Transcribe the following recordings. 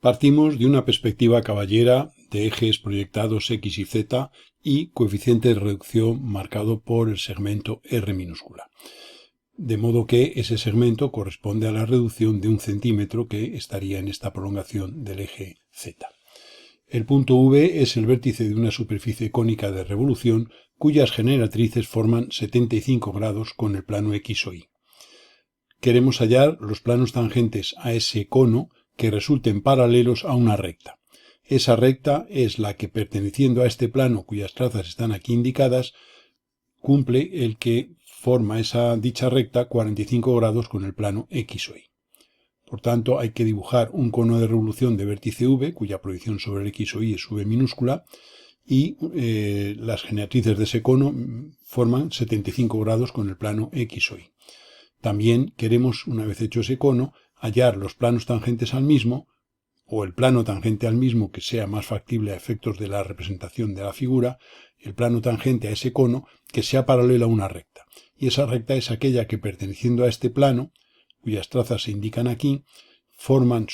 Partimos de una perspectiva caballera de ejes proyectados X y Z y coeficiente de reducción marcado por el segmento R minúscula. De modo que ese segmento corresponde a la reducción de 1 centímetro que estaría en esta prolongación del eje Z. El punto V es el vértice de una superficie cónica de revolución cuyas generatrices forman 75 grados con el plano X o Y. Queremos hallar los planos tangentes a ese cono que resulten paralelos a una recta. Esa recta es la que, perteneciendo a este plano cuyas trazas están aquí indicadas, cumple el que forma dicha recta 45 grados con el plano X o Y. Por tanto, hay que dibujar un cono de revolución de vértice V, cuya proyección sobre el X o Y es V minúscula, y las generatrices de ese cono forman 75 grados con el plano X o Y. También queremos, una vez hecho ese cono, hallar los planos tangentes al mismo, o el plano tangente al mismo que sea más factible a efectos de la representación de la figura, el plano tangente a ese cono que sea paralelo a una recta. Y esa recta es aquella que, perteneciendo a este plano, cuyas trazas se indican aquí, forma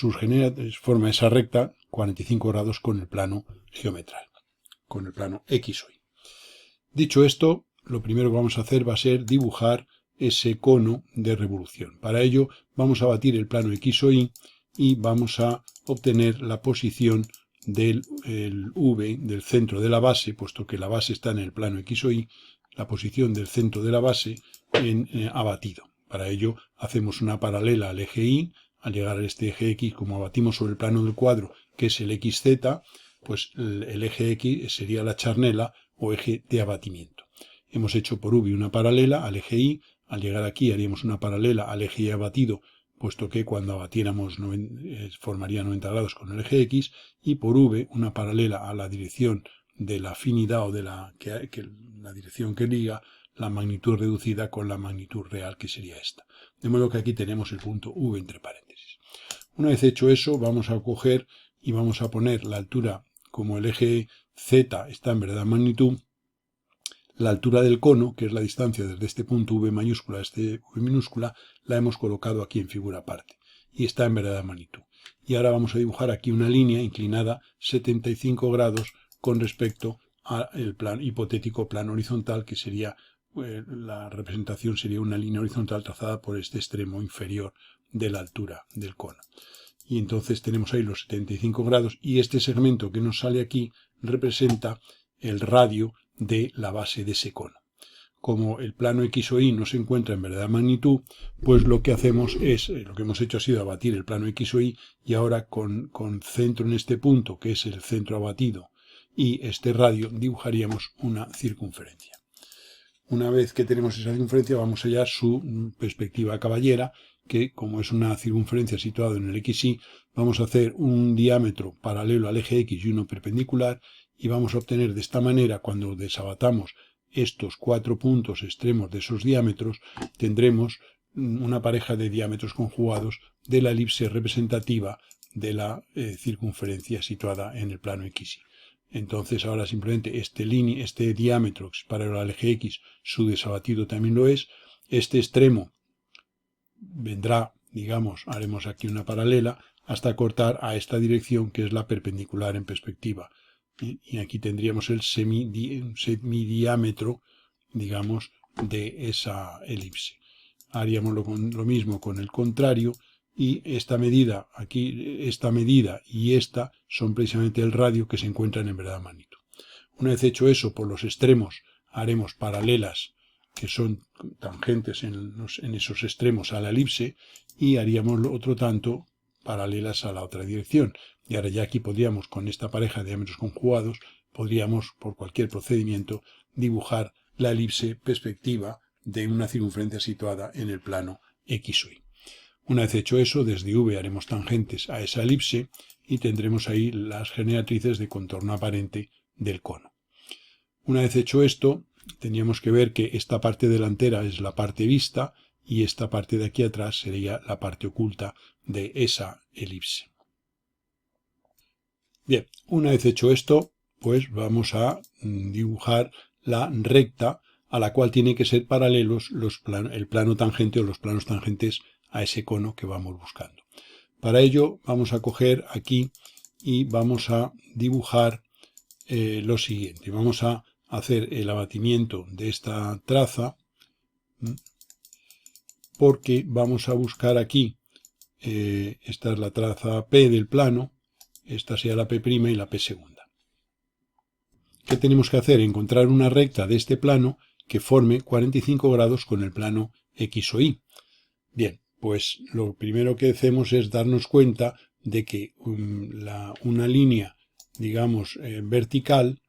esa recta 45 grados con el plano geometral, con el plano X o Y. Dicho esto, lo primero que vamos a hacer va a ser dibujar ese cono de revolución. Para ello vamos a batir el plano X o Y y vamos a obtener la posición del V, del centro de la base, puesto que la base está en el plano X o Y, la posición del centro de la base abatido. Para ello hacemos una paralela al eje Y. Al llegar a este eje X, como abatimos sobre el plano del cuadro, que es el XZ, pues el eje X sería la charnela o eje de abatimiento. Hemos hecho por V una paralela al eje Y. Al llegar aquí haríamos una paralela al eje Y abatido, puesto que cuando abatiéramos formaría 90 grados con el eje X, y por V una paralela a la dirección de la afinidad o de la dirección que liga la magnitud reducida con la magnitud real, que sería esta. De modo que aquí tenemos el punto V entre paréntesis. Una vez hecho eso, vamos a coger y vamos a poner la altura, como el eje Z está en verdad magnitud, la altura del cono, que es la distancia desde este punto V mayúscula a este V minúscula, la hemos colocado aquí en figura aparte y está en verdad magnitud. Y ahora vamos a dibujar aquí una línea inclinada 75 grados con respecto al hipotético plano horizontal, que sería, la representación sería una línea horizontal trazada por este extremo inferior de la altura del cono. Y entonces tenemos ahí los 75 grados y este segmento que nos sale aquí representa el radio de la base de ese cono. Como el plano X o Y no se encuentra en verdadera magnitud, pues lo que hacemos es, lo que hemos hecho ha sido abatir el plano X o Y, y ahora con centro en este punto, que es el centro abatido, y este radio, dibujaríamos una circunferencia. Una vez que tenemos esa circunferencia, vamos a hallar su perspectiva caballera, que como es una circunferencia situada en el XY, vamos a hacer un diámetro paralelo al eje X y uno perpendicular, y vamos a obtener de esta manera, cuando desabatamos estos 4 puntos extremos de esos diámetros, tendremos una pareja de diámetros conjugados de la elipse representativa de la circunferencia situada en el plano XY. Entonces ahora simplemente este diámetro, que es paralelo al eje X, su desabatido también lo es. Este extremo vendrá, digamos, haremos aquí una paralela hasta cortar a esta dirección, que es la perpendicular en perspectiva. Y aquí tendríamos el semidiámetro, digamos, de esa elipse. Haríamos lo mismo con el contrario, y esta medida, aquí, esta medida y esta son precisamente el radio que se encuentran en verdadera magnitud. Una vez hecho eso, por los extremos haremos paralelas que son tangentes en esos extremos a la elipse, y haríamos otro tanto paralelas a la otra dirección. Y ahora ya aquí podríamos, con esta pareja de diámetros conjugados, podríamos, por cualquier procedimiento, dibujar la elipse perspectiva de una circunferencia situada en el plano X o Y. Una vez hecho eso, desde V haremos tangentes a esa elipse y tendremos ahí las generatrices de contorno aparente del cono. Una vez hecho esto, tendríamos que ver que esta parte delantera es la parte vista y esta parte de aquí atrás sería la parte oculta de esa elipse. Bien, una vez hecho esto, pues vamos a dibujar la recta a la cual tiene que ser paralelos el plano tangente o los planos tangentes a ese cono que vamos buscando. Para ello vamos a coger aquí y vamos a dibujar lo siguiente. Vamos a hacer el abatimiento de esta traza, porque vamos a buscar aquí, esta es la traza P del plano, esta sería la P' y la P segunda. ¿Qué tenemos que hacer? Encontrar una recta de este plano que forme 45 grados con el plano X o Y. Bien, pues lo primero que hacemos es darnos cuenta de que una línea, digamos, vertical,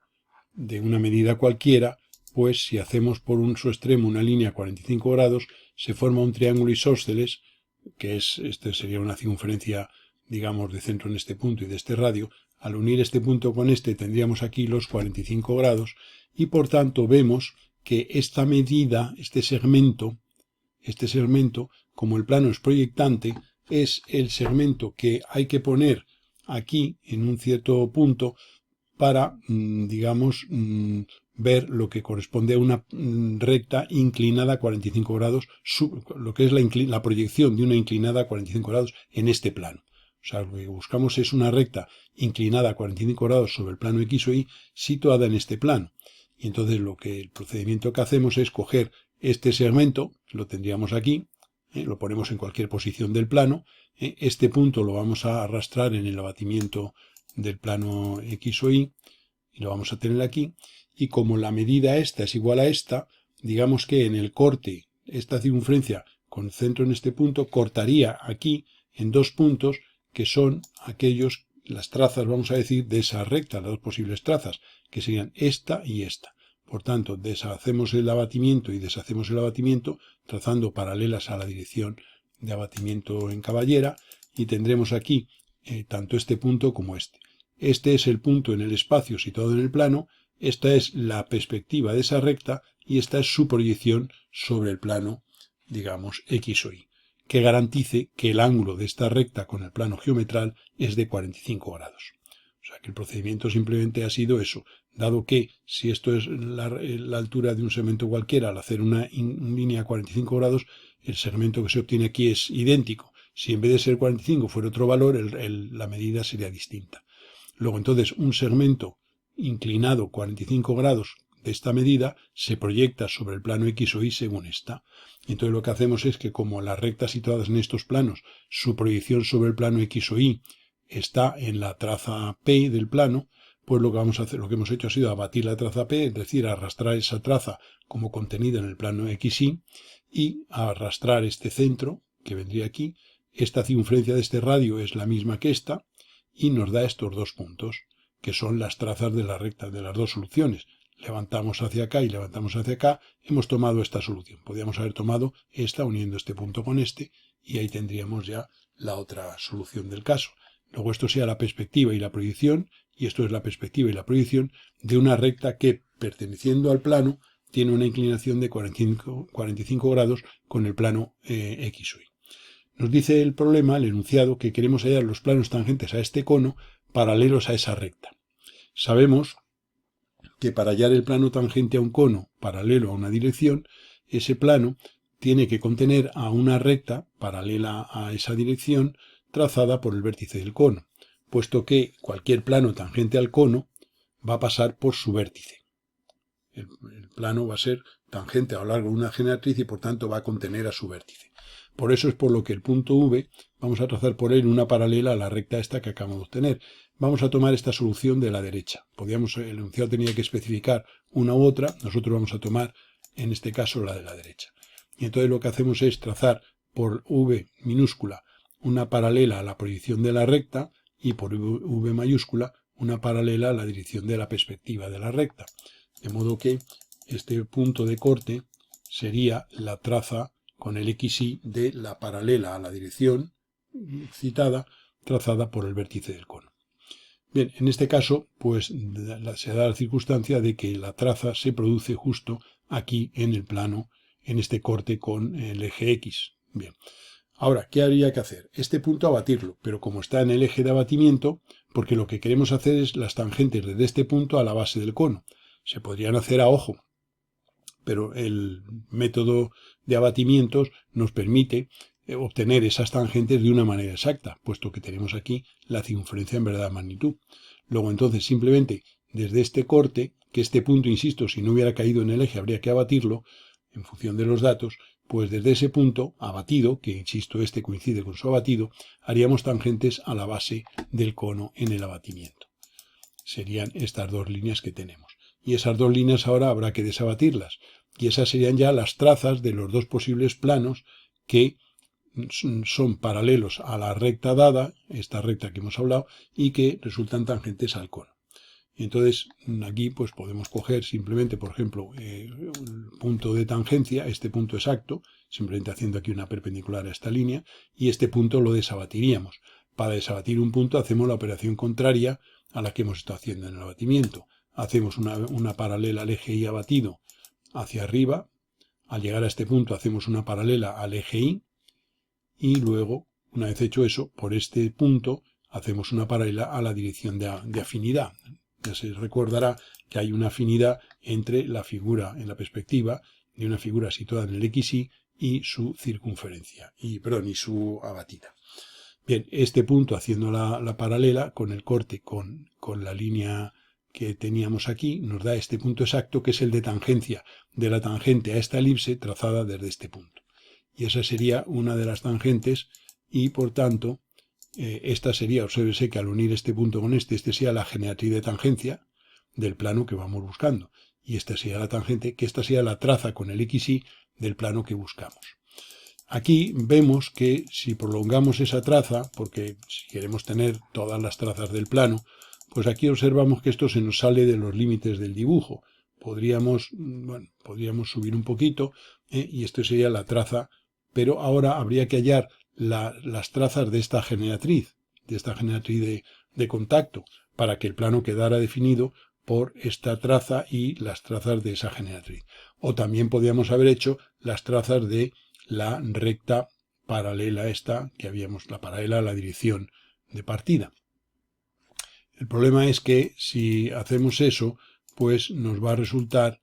de una medida cualquiera, pues si hacemos por su extremo una línea a 45 grados, se forma un triángulo isósceles, que este sería una circunferencia, digamos, de centro en este punto y de este radio. Al unir este punto con este tendríamos aquí los 45 grados y por tanto vemos que esta medida, este segmento, como el plano es proyectante, es el segmento que hay que poner aquí en un cierto punto para, digamos, ver lo que corresponde a una recta inclinada a 45 grados, lo que es la proyección de una inclinada a 45 grados en este plano. O sea, lo que buscamos es una recta inclinada a 45 grados sobre el plano X o Y situada en este plano. Y entonces el procedimiento que hacemos es coger este segmento, lo tendríamos aquí, lo ponemos en cualquier posición del plano, este punto lo vamos a arrastrar en el abatimiento del plano X o Y, y lo vamos a tener aquí, y como la medida esta es igual a esta, digamos que en el corte, esta circunferencia con centro en este punto, cortaría aquí en dos puntos que son las trazas, vamos a decir, de esa recta, las dos posibles trazas, que serían esta y esta. Por tanto, deshacemos el abatimiento y deshacemos el abatimiento, trazando paralelas a la dirección de abatimiento en caballera, y tendremos aquí tanto este punto como este. Este es el punto en el espacio situado en el plano, esta es la perspectiva de esa recta y esta es su proyección sobre el plano, digamos, X o Y, que garantice que el ángulo de esta recta con el plano geometral es de 45 grados. O sea que el procedimiento simplemente ha sido eso, dado que si esto es la altura de un segmento cualquiera, al hacer una línea a 45 grados, el segmento que se obtiene aquí es idéntico. Si en vez de ser 45 fuera otro valor, la medida sería distinta. Luego entonces un segmento inclinado 45 grados de esta medida se proyecta sobre el plano X o Y según esta. Entonces lo que hacemos es que como las rectas situadas en estos planos, su proyección sobre el plano X o Y está en la traza P del plano, pues lo que vamos a hacer, lo que hemos hecho ha sido abatir la traza P, es decir, arrastrar esa traza como contenida en el plano XY y arrastrar este centro que vendría aquí. Esta circunferencia de este radio es la misma que esta y nos da estos dos puntos, que son las trazas de la recta de las dos soluciones. Levantamos hacia acá y levantamos hacia acá, hemos tomado esta solución. Podríamos haber tomado esta uniendo este punto con este y ahí tendríamos ya la otra solución del caso. Luego esto sea la perspectiva y la proyección, y esto es la perspectiva y la proyección de una recta que, perteneciendo al plano, tiene una inclinación de 45 grados con el plano X o Y. Nos dice el problema, el enunciado, que queremos hallar los planos tangentes a este cono paralelos a esa recta. Sabemos que para hallar el plano tangente a un cono paralelo a una dirección, ese plano tiene que contener a una recta paralela a esa dirección trazada por el vértice del cono, puesto que cualquier plano tangente al cono va a pasar por su vértice. El plano va a ser tangente a lo largo de una generatriz y por tanto va a contener a su vértice. Por eso es por lo que el punto V vamos a trazar por él una paralela a la recta esta que acabamos de obtener. Vamos a tomar esta solución de la derecha. El enunciado tenía que especificar una u otra, nosotros vamos a tomar en este caso la de la derecha. Y entonces lo que hacemos es trazar por V minúscula una paralela a la proyección de la recta y por V mayúscula una paralela a la dirección de la perspectiva de la recta. De modo que este punto de corte sería la traza con el XY de la paralela a la dirección citada, trazada por el vértice del cono. Bien, en este caso, pues se da la circunstancia de que la traza se produce justo aquí en el plano, en este corte con el eje X. Bien, ahora, ¿qué habría que hacer? Este punto abatirlo, pero como está en el eje de abatimiento, porque lo que queremos hacer es las tangentes desde este punto a la base del cono. Se podrían hacer a ojo, pero el método de abatimientos nos permite obtener esas tangentes de una manera exacta, puesto que tenemos aquí la circunferencia en verdad de magnitud. Luego entonces simplemente desde este corte, que este punto, insisto, si no hubiera caído en el eje habría que abatirlo en función de los datos, pues desde ese punto abatido, que insisto este coincide con su abatido, haríamos tangentes a la base del cono en el abatimiento. Serían estas dos líneas que tenemos. Y esas dos líneas ahora habrá que desabatirlas. Y esas serían ya las trazas de los dos posibles planos que son paralelos a la recta dada, esta recta que hemos hablado, y que resultan tangentes al cono. Y entonces aquí pues podemos coger simplemente, por ejemplo, el punto de tangencia, este punto exacto, simplemente haciendo aquí una perpendicular a esta línea, y este punto lo desabatiríamos. Para desabatir un punto hacemos la operación contraria a la que hemos estado haciendo en el abatimiento. Hacemos una paralela al eje Y abatido hacia arriba. Al llegar a este punto hacemos una paralela al eje Y. Y luego, una vez hecho eso, por este punto hacemos una paralela a la dirección de afinidad. Ya se recordará que hay una afinidad entre la figura en la perspectiva de una figura situada en el XY y su circunferencia, y su abatida. Bien, este punto haciendo la paralela con el corte con la línea que teníamos aquí, nos da este punto exacto que es el de tangencia de la tangente a esta elipse trazada desde este punto. Y esa sería una de las tangentes y por tanto esta sería, obsérvese que al unir este punto con este sería la generatriz de tangencia del plano que vamos buscando. Y esta sería la tangente, que esta sería la traza con el XY del plano que buscamos. Aquí vemos que si prolongamos esa traza, porque si queremos tener todas las trazas del plano, pues aquí observamos que esto se nos sale de los límites del dibujo. Podríamos subir un poquito y esto sería la traza, pero ahora habría que hallar las trazas de esta generatriz de contacto, para que el plano quedara definido por esta traza y las trazas de esa generatriz. O también podríamos haber hecho las trazas de la recta paralela esta que habíamos, la paralela a la dirección de partida. El problema es que si hacemos eso, pues nos va a resultar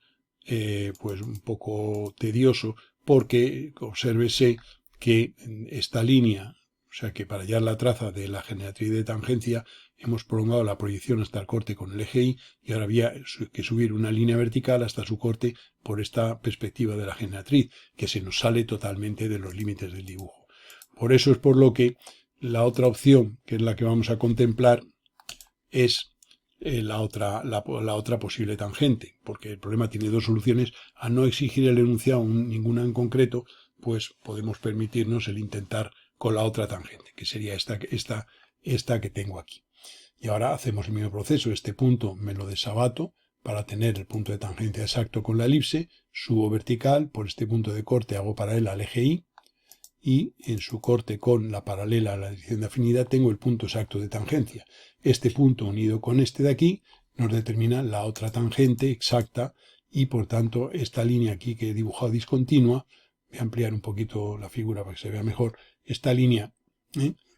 pues un poco tedioso, porque obsérvese que esta línea, o sea que para hallar la traza de la generatriz de tangencia hemos prolongado la proyección hasta el corte con el eje Y y ahora había que subir una línea vertical hasta su corte por esta perspectiva de la generatriz, que se nos sale totalmente de los límites del dibujo. Por eso es por lo que la otra opción, que es la que vamos a contemplar, es la otra posible tangente, porque el problema tiene dos soluciones. A no exigir el enunciado ninguna en concreto, pues podemos permitirnos el intentar con la otra tangente, que sería esta que tengo aquí. Y ahora hacemos el mismo proceso. Este punto me lo desabato para tener el punto de tangencia exacto con la elipse, subo vertical, por este punto de corte hago paralela al eje Y, y en su corte con la paralela a la dirección de afinidad tengo el punto exacto de tangencia. Este punto unido con este de aquí nos determina la otra tangente exacta y por tanto esta línea aquí que he dibujado discontinua, voy a ampliar un poquito la figura para que se vea mejor, esta línea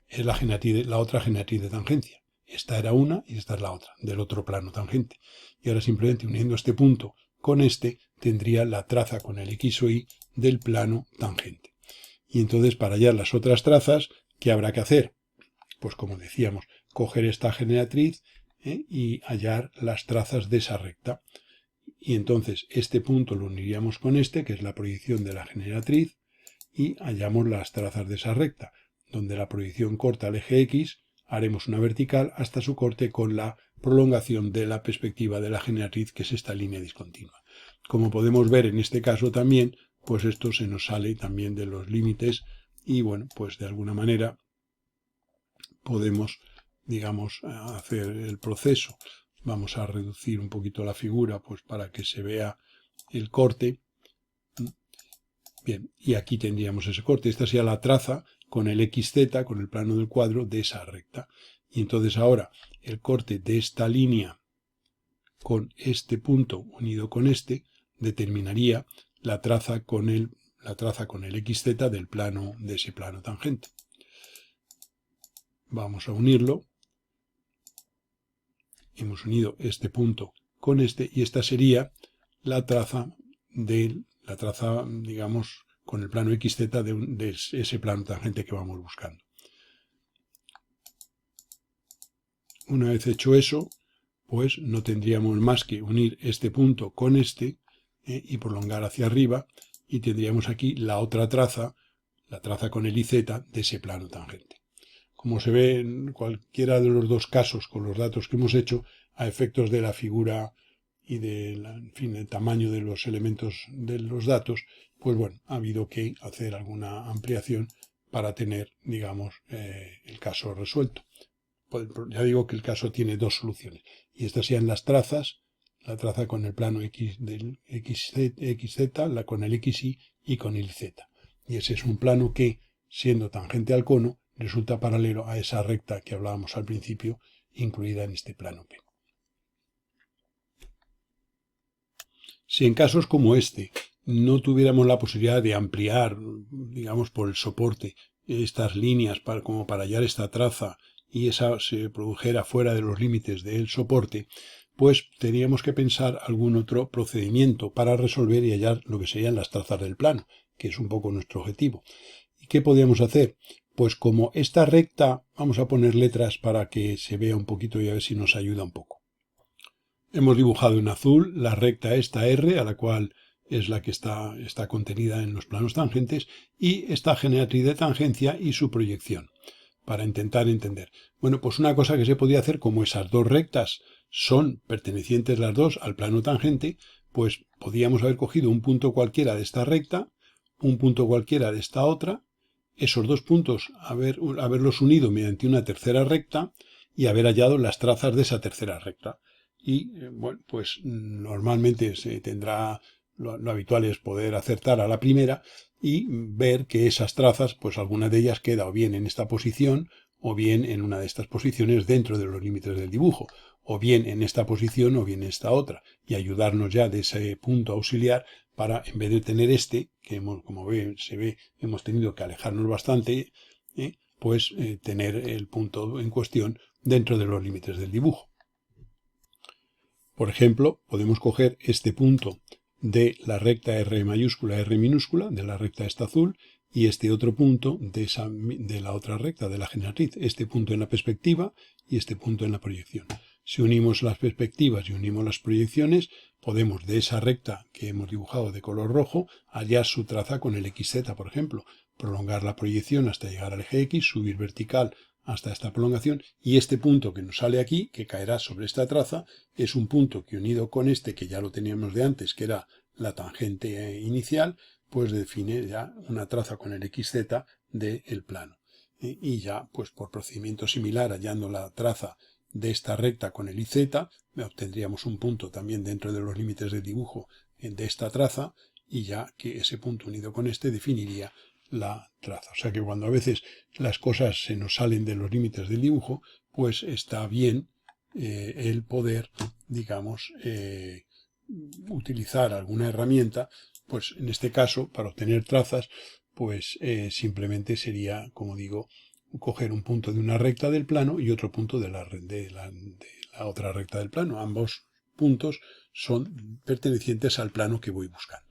es la otra generatriz de tangencia. Esta era una y esta es la otra, del otro plano tangente. Y ahora simplemente uniendo este punto con este tendría la traza con el X o Y del plano tangente. Y entonces para hallar las otras trazas, ¿qué habrá que hacer? Pues como decíamos, coger esta generatriz y hallar las trazas de esa recta. Y entonces este punto lo uniríamos con este, que es la proyección de la generatriz, y hallamos las trazas de esa recta, donde la proyección corta al eje X, haremos una vertical hasta su corte con la prolongación de la perspectiva de la generatriz, que es esta línea discontinua. Como podemos ver en este caso también, pues esto se nos sale también de los límites y bueno, pues de alguna manera podemos, digamos, hacer el proceso. Vamos a reducir un poquito la figura pues para que se vea el corte. Bien, y aquí tendríamos ese corte. Esta sería la traza con el XZ, con el plano del cuadro de esa recta. Y entonces ahora el corte de esta línea con este punto unido con este determinaría la traza con el XZ del plano, de ese plano tangente. Vamos a unirlo. Hemos unido este punto con este y esta sería la traza digamos, con el plano XZ de ese plano tangente que vamos buscando. Una vez hecho eso, pues no tendríamos más que unir este punto con este y prolongar hacia arriba, y tendríamos aquí la otra traza, la traza con el IZ de ese plano tangente. Como se ve en cualquiera de los dos casos con los datos que hemos hecho, a efectos de la figura y en fin, el tamaño de los elementos de los datos, pues bueno, ha habido que hacer alguna ampliación para tener, digamos, el caso resuelto. Pues ya digo que el caso tiene dos soluciones, y estas sean las trazas, la traza con el plano X del XZ, la con el XY y con el Z. Y ese es un plano que, siendo tangente al cono, resulta paralelo a esa recta que hablábamos al principio, incluida en este plano P. Si en casos como este no tuviéramos la posibilidad de ampliar, digamos, por el soporte estas líneas como para hallar esta traza, y esa se produjera fuera de los límites del soporte, pues teníamos que pensar algún otro procedimiento para resolver y hallar lo que serían las trazas del plano, que es un poco nuestro objetivo. ¿Y qué podíamos hacer? Pues como esta recta, vamos a poner letras para que se vea un poquito y a ver si nos ayuda un poco. Hemos dibujado en azul la recta esta R, a la cual es la que está contenida en los planos tangentes, y esta generatriz de tangencia y su proyección, para intentar entender. Bueno, pues una cosa que se podía hacer, como esas dos rectas son pertenecientes las dos al plano tangente, pues podíamos haber cogido un punto cualquiera de esta recta, un punto cualquiera de esta otra, esos dos puntos haberlos unido mediante una tercera recta y haber hallado las trazas de esa tercera recta. Y bueno, pues normalmente se tendrá, lo habitual es poder acertar a la primera y ver que esas trazas, pues alguna de ellas queda o bien en esta posición, o bien en una de estas posiciones dentro de los límites del dibujo, o bien en esta posición o bien en esta otra, y ayudarnos ya de ese punto auxiliar para, en vez de tener este, que se ve, hemos tenido que alejarnos bastante, pues tener el punto en cuestión dentro de los límites del dibujo. Por ejemplo, podemos coger este punto de la recta R mayúscula, R minúscula, de la recta esta azul, y este otro punto de la otra recta, de la generatriz, este punto en la perspectiva y este punto en la proyección. Si unimos las perspectivas y unimos las proyecciones, podemos de esa recta que hemos dibujado de color rojo hallar su traza con el XZ, por ejemplo, prolongar la proyección hasta llegar al eje X, subir vertical hasta esta prolongación, y este punto que nos sale aquí, que caerá sobre esta traza, es un punto que unido con este, que ya lo teníamos de antes, que era la tangente inicial, pues define ya una traza con el XZ del plano. Y ya, pues por procedimiento similar, hallando la traza de esta recta con el IZ, obtendríamos un punto también dentro de los límites del dibujo de esta traza, y ya que ese punto unido con este definiría la traza. O sea que cuando a veces las cosas se nos salen de los límites del dibujo, pues está bien el poder, digamos, utilizar alguna herramienta, pues en este caso, para obtener trazas, pues simplemente sería, como digo, coger un punto de una recta del plano y otro punto de la otra recta del plano. Ambos puntos son pertenecientes al plano que voy buscando.